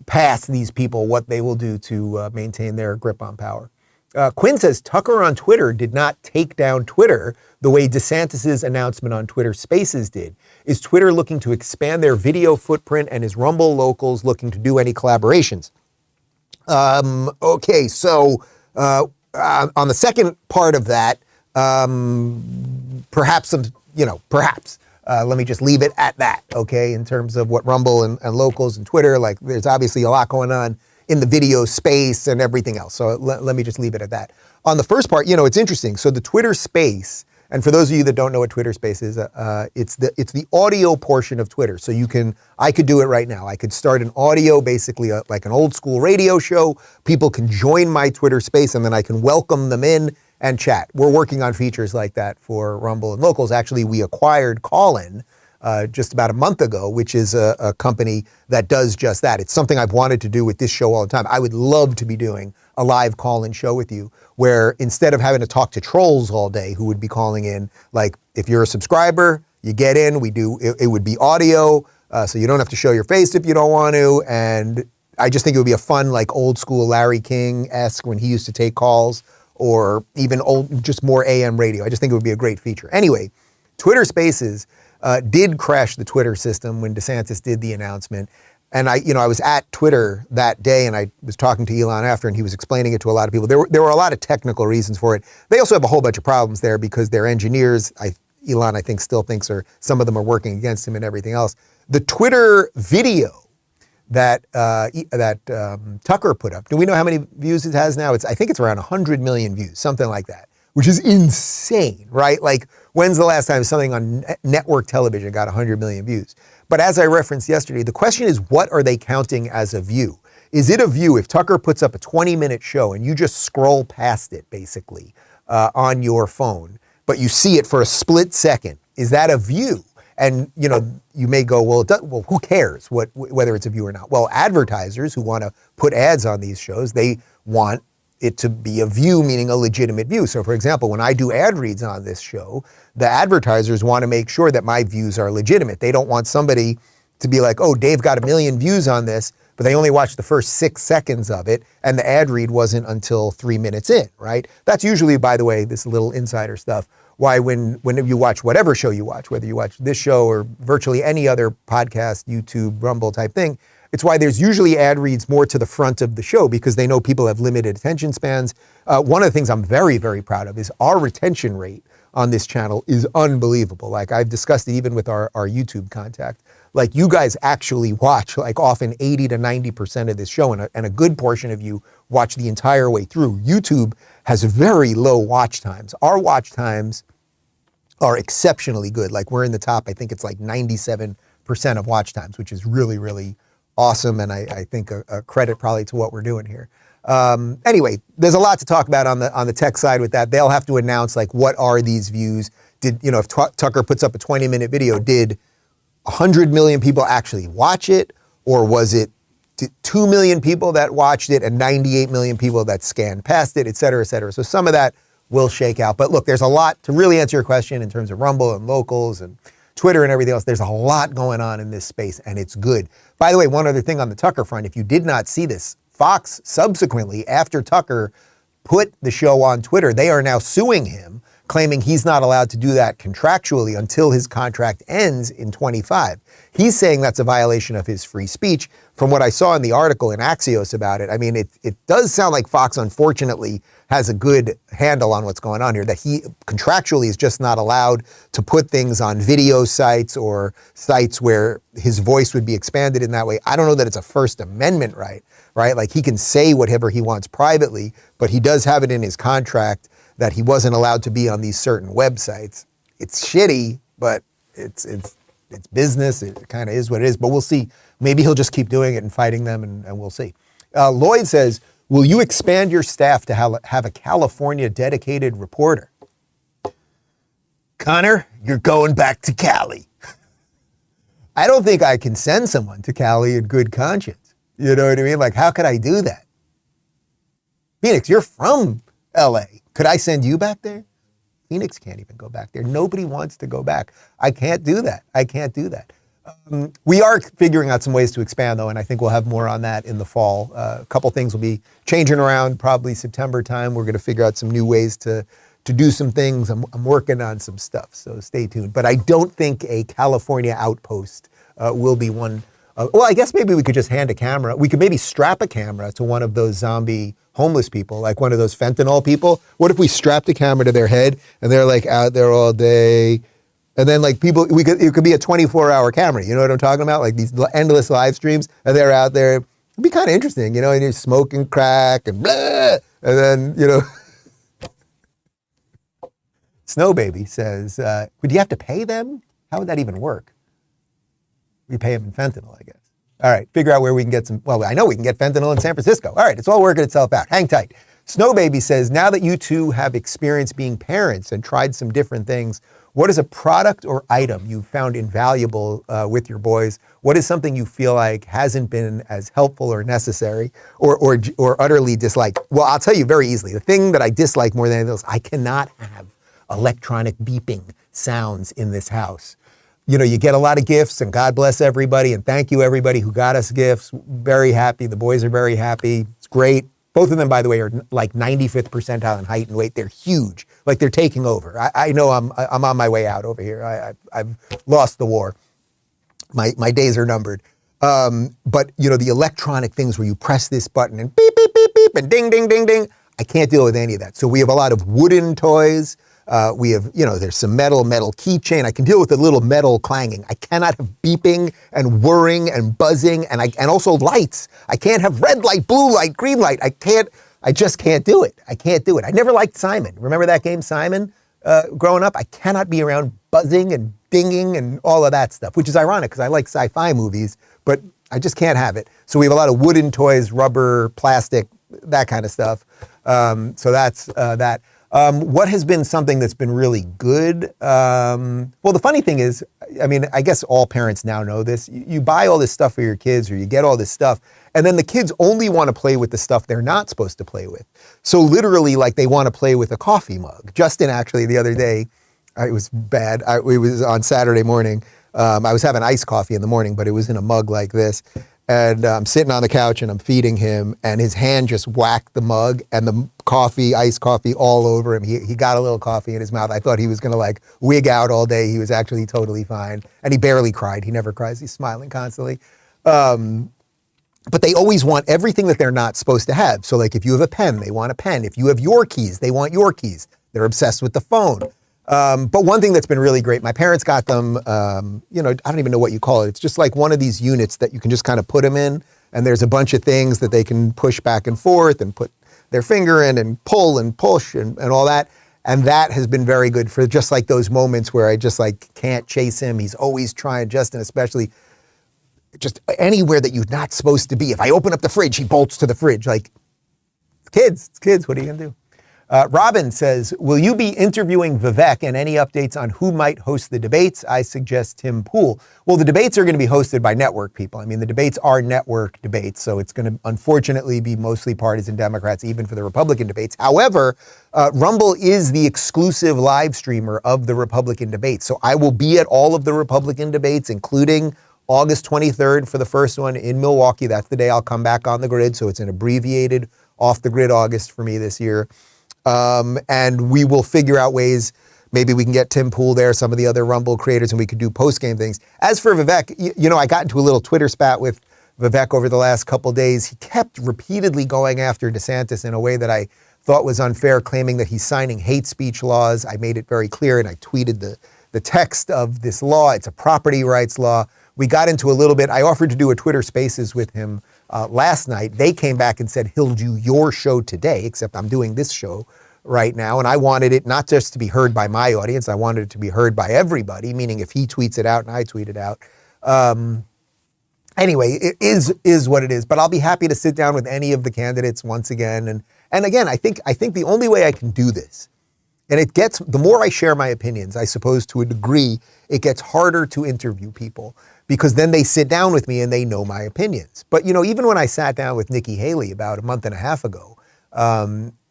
past these people what they will do to maintain their grip on power. Quinn says Tucker on Twitter did not take down Twitter the way DeSantis's announcement on Twitter Spaces did. Is Twitter looking to expand their video footprint, and is Rumble Locals looking to do any collaborations? Okay, so on the second part of that, perhaps let me just leave it at that, okay, in terms of what Rumble and Locals and Twitter, like, there's obviously a lot going on in the video space and everything else. So let me just leave it at that. On the first part, it's interesting. So the Twitter Space, and for those of you that don't know what Twitter Space is, it's the audio portion of Twitter. So I could do it right now. I could start an audio, basically like an old school radio show. People can join my Twitter Space and then I can welcome them in and chat. We're working on features like that for Rumble and Locals. Actually, we acquired Callin just about a month ago, which is a company that does just that. It's something I've wanted to do with this show all the time. I would love to be doing a live call-in show with you, where instead of having to talk to trolls all day who would be calling in, like, if you're a subscriber, you get in, it would be audio, so you don't have to show your face if you don't want to. And I just think it would be a fun, like, old school Larry King-esque when he used to take calls, or even just more AM radio. I just think it would be a great feature. Anyway, Twitter Spaces did crash the Twitter system when DeSantis did the announcement. And I was at Twitter that day, and I was talking to Elon after, and he was explaining it to a lot of people. There were a lot of technical reasons for it. They also have a whole bunch of problems there because their engineers, Elon, I think, still thinks, or some of them are working against him and everything else. The Twitter video that Tucker put up, do we know how many views it has now? I think it's around 100 million views, something like that, which is insane, right? Like, when's the last time something on network television got 100 million views? But as I referenced yesterday, the question is, what are they counting as a view? Is it a view if Tucker puts up a 20-minute show and you just scroll past it, basically, on your phone, but you see it for a split second? Is that a view? And, you may go, well, who cares whether it's a view or not? Well, advertisers who want to put ads on these shows, they want it to be a view, meaning a legitimate view. So, for example, when I do ad reads on this show, the advertisers want to make sure that my views are legitimate. They don't want somebody to be like, oh, Dave got 1 million views on this, but they only watched the first 6 seconds of it, and the ad read wasn't until 3 minutes in, right? That's usually, by the way, this little insider stuff, why whenever you watch whatever show you watch, whether you watch this show or virtually any other podcast, YouTube, Rumble type thing, it's why there's usually ad reads more to the front of the show, because they know people have limited attention spans. One of the things I'm very, very proud of is our retention rate on this channel is unbelievable. Like, I've discussed it even with our YouTube contact. Like, you guys actually watch, like, often 80 to 90% of this show, and a good portion of you watch the entire way through. YouTube has very low watch times. Our watch times are exceptionally good. Like, we're in the top, I think it's like 97% of watch times, which is really, really awesome, and I think a credit probably to what we're doing here. Anyway, there's a lot to talk about on the tech side with that. They'll have to announce like what are these views? Did if Tucker puts up a 20-minute video, did 100 million people actually watch it, or was it 2 million people that watched it and 98 million people that scanned past it, et cetera, et cetera. So some of that will shake out. But look, there's a lot to really answer your question in terms of Rumble and Locals and Twitter and everything else. There's a lot going on in this space, and it's good. By the way, one other thing on the Tucker front, if you did not see this, Fox subsequently, after Tucker put the show on Twitter, they are now suing him, claiming he's not allowed to do that contractually until his contract ends in 25. He's saying that's a violation of his free speech. From what I saw in the article in Axios about it, I mean, it does sound like Fox, unfortunately, has a good handle on what's going on here, that he contractually is just not allowed to put things on video sites or sites where his voice would be expanded in that way. I don't know that it's a First Amendment right? Like he can say whatever he wants privately, but he does have it in his contract that he wasn't allowed to be on these certain websites. It's shitty, but it's business. It kind of is what it is, but we'll see. Maybe he'll just keep doing it and fighting them, and we'll see. Lloyd says, will you expand your staff to have a California dedicated reporter? Connor, you're going back to Cali. I don't think I can send someone to Cali in good conscience. You know what I mean? Like, how could I do that? Phoenix, you're from LA. Could I send you back there? Phoenix can't even go back there. Nobody wants to go back. I can't do that. We are figuring out some ways to expand, though, and I think we'll have more on that in the fall. A couple things will be changing around, probably September time. We're going to figure out some new ways to do some things. I'm working on some stuff, so stay tuned. But I don't think a California outpost will be one. Well, I guess maybe we could just hand a camera. We could maybe strap a camera to one of those zombie homeless people, like one of those fentanyl people. What if we strapped a camera to their head and they're like out there all day? And then like people, it could be a 24-hour camera. You know what I'm talking about? Like these endless live streams, and they're out there. It'd be kind of interesting, and you're smoking crack and blah, and then, Snow Baby says, would you have to pay them? How would that even work? We pay them in fentanyl, I guess. All right, figure out where we can get some, well, I know we can get fentanyl in San Francisco. All right, it's all working itself out. Hang tight. Snow Baby says, now that you two have experience being parents and tried some different things, what is a product or item you found invaluable with your boys? What is something you feel like hasn't been as helpful or necessary or utterly disliked? Well, I'll tell you very easily. The thing that I dislike more than anything else, I cannot have electronic beeping sounds in this house. You get a lot of gifts, and God bless everybody, and thank you everybody who got us gifts. Very happy. The boys are very happy. It's great. Both of them, by the way, are like 95th percentile in height and weight. They're huge. Like they're taking over. I know I'm on my way out over here. I've lost the war. My days are numbered. But the electronic things where you press this button and beep, beep, beep, beep, and ding, ding, ding, ding. I can't deal with any of that. So we have a lot of wooden toys. We have, there's some metal keychain. I can deal with the little metal clanging. I cannot have beeping and whirring and buzzing and also lights. I can't have red light, blue light, green light. I just can't do it. I never liked Simon. Remember that game, Simon, growing up? I cannot be around buzzing and dinging and all of that stuff, which is ironic because I like sci-fi movies, but I just can't have it. So we have a lot of wooden toys, rubber, plastic, that kind of stuff. So that's that. What has been something that's been really good? Well, the funny thing is, I guess all parents now know this. You buy all this stuff for your kids, or you get all this stuff, and then the kids only want to play with the stuff they're not supposed to play with. So literally, like they want to play with a coffee mug. Justin actually the other day, it was bad. It was on Saturday morning. I was having iced coffee in the morning, but it was in a mug like this. And I'm sitting on the couch and I'm feeding him, and his hand just whacked the mug and the coffee, iced coffee all over him. He got a little coffee in his mouth. I thought he was gonna like wig out all day. He was actually totally fine. And he barely cried. He never cries. He's smiling constantly. But they always want everything that they're not supposed to have. So like if you have a pen, they want a pen. If you have your keys, they want your keys. They're obsessed with the phone. But one thing that's been really great, my parents got them, I don't even know what you call it. It's just like one of these units that you can just kind of put them in, and there's a bunch of things that they can push back and forth and put their finger in and pull and push and all that. And that has been very good for just like those moments where I just like can't chase him. He's always trying, Justin especially, just anywhere that you're not supposed to be. If I open up the fridge, he bolts to the fridge. Like, It's kids. What are you going to do? Robin says, will you be interviewing Vivek, and any updates on who might host the debates? I suggest Tim Pool. Well, the debates are going to be hosted by network people. I mean, the debates are network debates, so it's going to unfortunately be mostly partisan Democrats, even for the Republican debates. However, Rumble is the exclusive live streamer of the Republican debates. So I will be at all of the Republican debates, including August 23rd for the first one in Milwaukee. That's the day I'll come back on the grid. So it's an abbreviated off the grid August for me this year. And we will figure out ways, maybe we can get Tim Pool there, some of the other Rumble creators, and we could do post-game things. As for Vivek, you know, I got into a little Twitter spat with Vivek over the last couple days. He kept repeatedly going after DeSantis in a way that I thought was unfair, claiming that he's signing hate speech laws. I made it very clear, and I tweeted the text of this law. It's a property rights law. We got into a little bit. I offered to do a Twitter Spaces with him last night. They came back and said, he'll do your show today, except I'm doing this show right now. And I wanted it not just to be heard by my audience, I wanted it to be heard by everybody, meaning if he tweets it out and I tweet it out. Anyway, it is what it is. But I'll be happy to sit down with any of the candidates once again. And again, I think the only way I can do this, and it gets, the more I share my opinions, I suppose to a degree, it gets harder to interview people, because then they sit down with me and they know my opinions. But, you know, even when I sat down with Nikki Haley about a month and a half ago,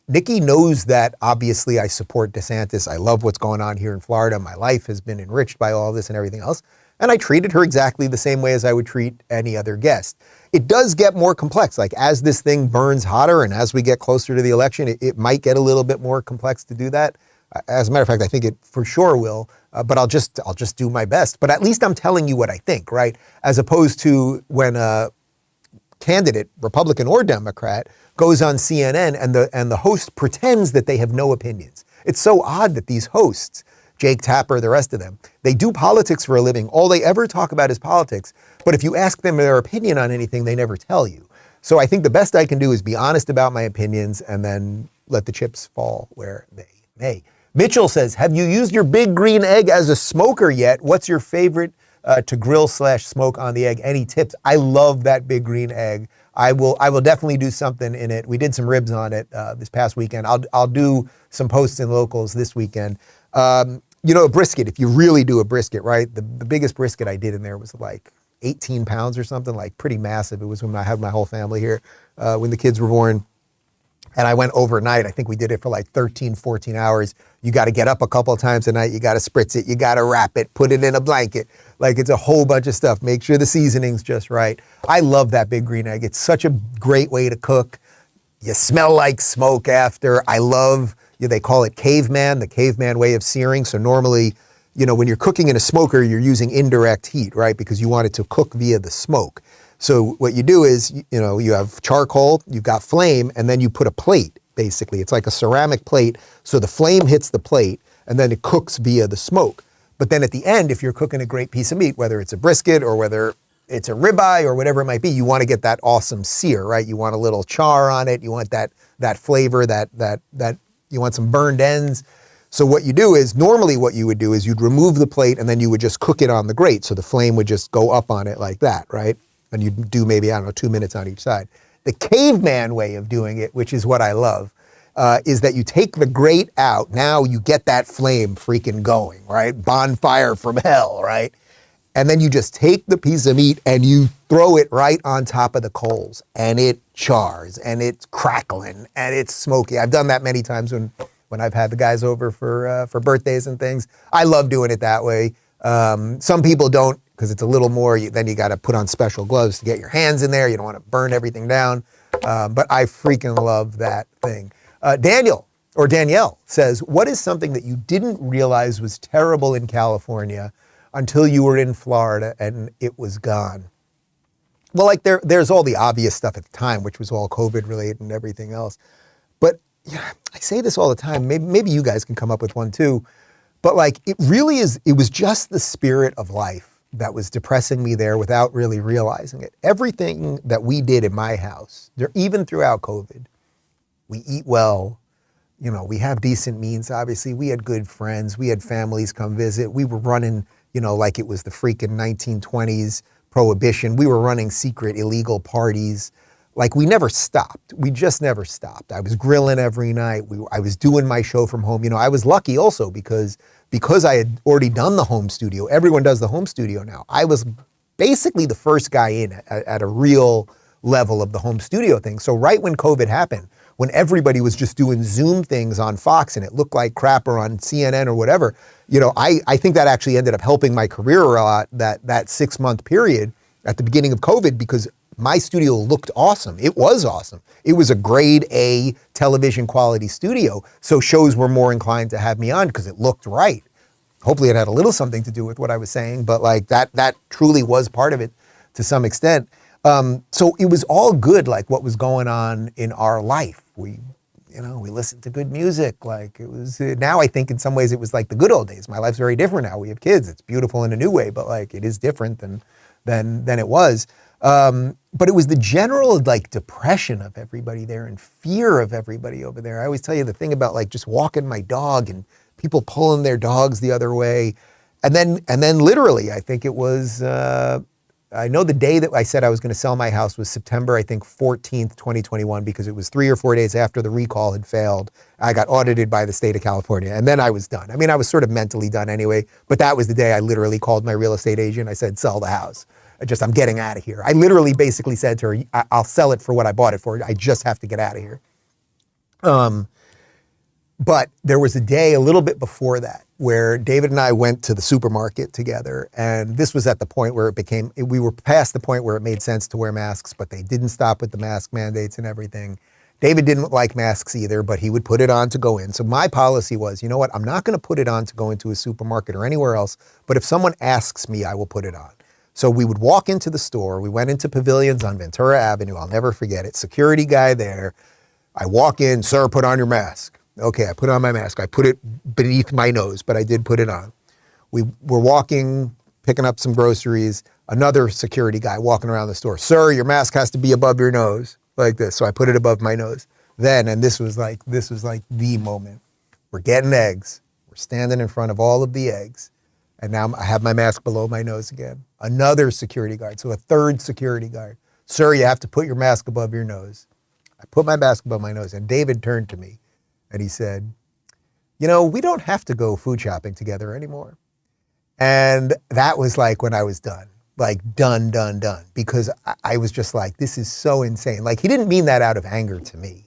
Nikki knows that obviously I support DeSantis. I love what's going on here in Florida. My life has been enriched by all this and everything else. And I treated her exactly the same way as I would treat any other guest. It does get more complex. Like as this thing burns hotter and as we get closer to the election, it might get a little bit more complex to do that. As a matter of fact, I think it for sure will, but I'll just do my best. But at least I'm telling you what I think, right? As opposed to when a candidate, Republican or Democrat, goes on CNN and the host pretends that they have no opinions. It's so odd that these hosts, Jake Tapper, the rest of them, they do politics for a living. All they ever talk about is politics. But if you ask them their opinion on anything, they never tell you. So I think the best I can do is be honest about my opinions and then let the chips fall where they may. Mitchell says, have you used your big green egg as a smoker yet? What's your favorite to grill/smoke on the egg? Any tips? I love that big green egg. I will definitely do something in it. We did some ribs on it this past weekend. I'll do some posts in locals this weekend. You know, a brisket, if you really do a brisket, right? The biggest brisket I did in there was like 18 pounds or something, like pretty massive. It was when I had my whole family here, when the kids were born. And I went overnight. I think we did it for like 13, 14 hours. You got to get up a couple of times a night. You got to spritz it. You got to wrap it, put it in a blanket. Like it's a whole bunch of stuff. Make sure the seasoning's just right. I love that big green egg. It's such a great way to cook. You smell like smoke after. I love, they call it caveman, the caveman way of searing. So normally, you know, when you're cooking in a smoker, you're using indirect heat, right? Because you want it to cook via the smoke. So what you do is, you know, you have charcoal, you've got flame, and then you put a plate, basically. It's like a ceramic plate. So the flame hits the plate, and then it cooks via the smoke. But then at the end, if you're cooking a great piece of meat, whether it's a brisket or whether it's a ribeye or whatever it might be, you want to get that awesome sear, right? You want a little char on it. You want that flavor, that you want some burned ends. So what you do is, normally what you would do is you'd remove the plate and then you would just cook it on the grate. So the flame would just go up on it like that, right? And you do maybe, 2 minutes on each side. The caveman way of doing it, which is what I love, is that you take the grate out. Now you get that flame freaking going, right? Bonfire from hell, right? And then you just take the piece of meat and you throw it right on top of the coals, and it chars and it's crackling and it's smoky. I've done that many times when I've had the guys over for birthdays and things. I love doing it that way. Some people don't, because it's a little more, then you got to put on special gloves to get your hands in there. You don't want to burn everything down. But I freaking love that thing. Danielle says, what is something that you didn't realize was terrible in California until you were in Florida and it was gone? Well, like there's all the obvious stuff at the time, which was all COVID related and everything else. But yeah, I say this all the time. Maybe you guys can come up with one too. But like, it was just the spirit of life that was depressing me there without really realizing it. Everything that we did in my house, even throughout COVID, we eat well, you know, we have decent means, obviously. We had good friends. We had families come visit. We were running, you know, like it was the freaking 1920s prohibition. We were running secret illegal parties. like we never stopped. We just never stopped. I was grilling every night. I was doing my show from home. You know, I was lucky also because I had already done the home studio. Everyone does the home studio now. I was basically the first guy in at a real level of the home studio thing. So right when COVID happened, when everybody was just doing Zoom things on Fox and it looked like crap, or on CNN or whatever, you know, I think that actually ended up helping my career a lot, that 6-month period at the beginning of COVID, because my studio looked awesome. It was awesome. It was a grade A television quality studio. So shows were more inclined to have me on because it looked right. Hopefully it had a little something to do with what I was saying, but like that truly was part of it to some extent. So it was all good, like what was going on in our life. We listened to good music. Like it was, now I think in some ways it was like the good old days. My life's very different now. We have kids. It's beautiful in a new way, but like it is different than it was. But it was the general like depression of everybody there and fear of everybody over there. I always tell you the thing about like just walking my dog and people pulling their dogs the other way. And then literally, I think it was, I know the day that I said I was going to sell my house was September, I think 14th, 2021, because it was 3 or 4 days after the recall had failed. I got audited by the state of California, and then I was done. I mean, I was sort of mentally done anyway, but that was the day I literally called my real estate agent. I said, sell the house. I'm getting out of here. I literally basically said to her, I'll sell it for what I bought it for. I just have to get out of here. But there was a day a little bit before that where David and I went to the supermarket together. And this was at the point where we were past the point where it made sense to wear masks, but they didn't stop with the mask mandates and everything. David didn't like masks either, but he would put it on to go in. So my policy was, you know what? I'm not going to put it on to go into a supermarket or anywhere else, but if someone asks me, I will put it on. So we would walk into the store. We went into Pavilions on Ventura Avenue. I'll never forget it. Security guy there. I walk in, sir, put on your mask. Okay, I put on my mask. I put it beneath my nose, but I did put it on. We were walking, picking up some groceries. Another security guy walking around the store. Sir, your mask has to be above your nose, like this. So I put it above my nose. Then, and this was like the moment. We're getting eggs. We're standing in front of all of the eggs. And now I have my mask below my nose again. Another security guard, so a third security guard. Sir, you have to put your mask above your nose. I put my mask above my nose, and David turned to me and he said, you know, we don't have to go food shopping together anymore. And that was like when I was done, like done. Because I was just like, this is so insane. Like he didn't mean that out of anger to me.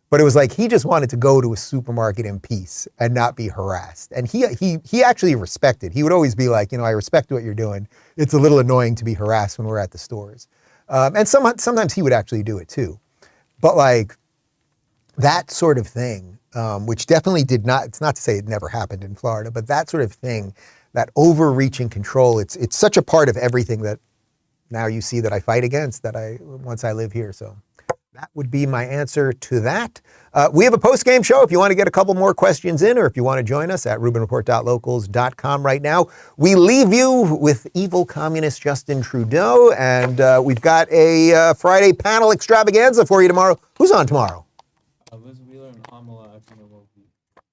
But it was like he just wanted to go to a supermarket in peace and not be harassed. And he actually respected. He would always be like, you know, I respect what you're doing. It's a little annoying to be harassed when we're at the stores. And sometimes he would actually do it too. But like that sort of thing, which definitely did not, it's not to say it never happened in Florida, but that sort of thing, that overreaching control, it's such a part of everything that now you see that I fight against once I live here. So that would be my answer to that. We have a post-game show if you want to get a couple more questions in, or if you want to join us at rubinreport.locals.com right now. We leave you with evil communist Justin Trudeau, and we've got a Friday panel extravaganza for you tomorrow. Who's on tomorrow?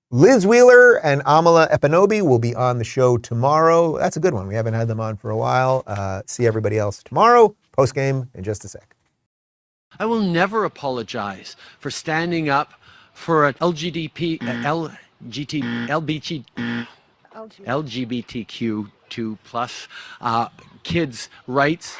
Liz Wheeler and Amala Epinobi will be on the show tomorrow. That's a good one. We haven't had them on for a while. See everybody else tomorrow. Post-game in just a sec. I will never apologize for standing up for an LGBTQ2+ kids' rights.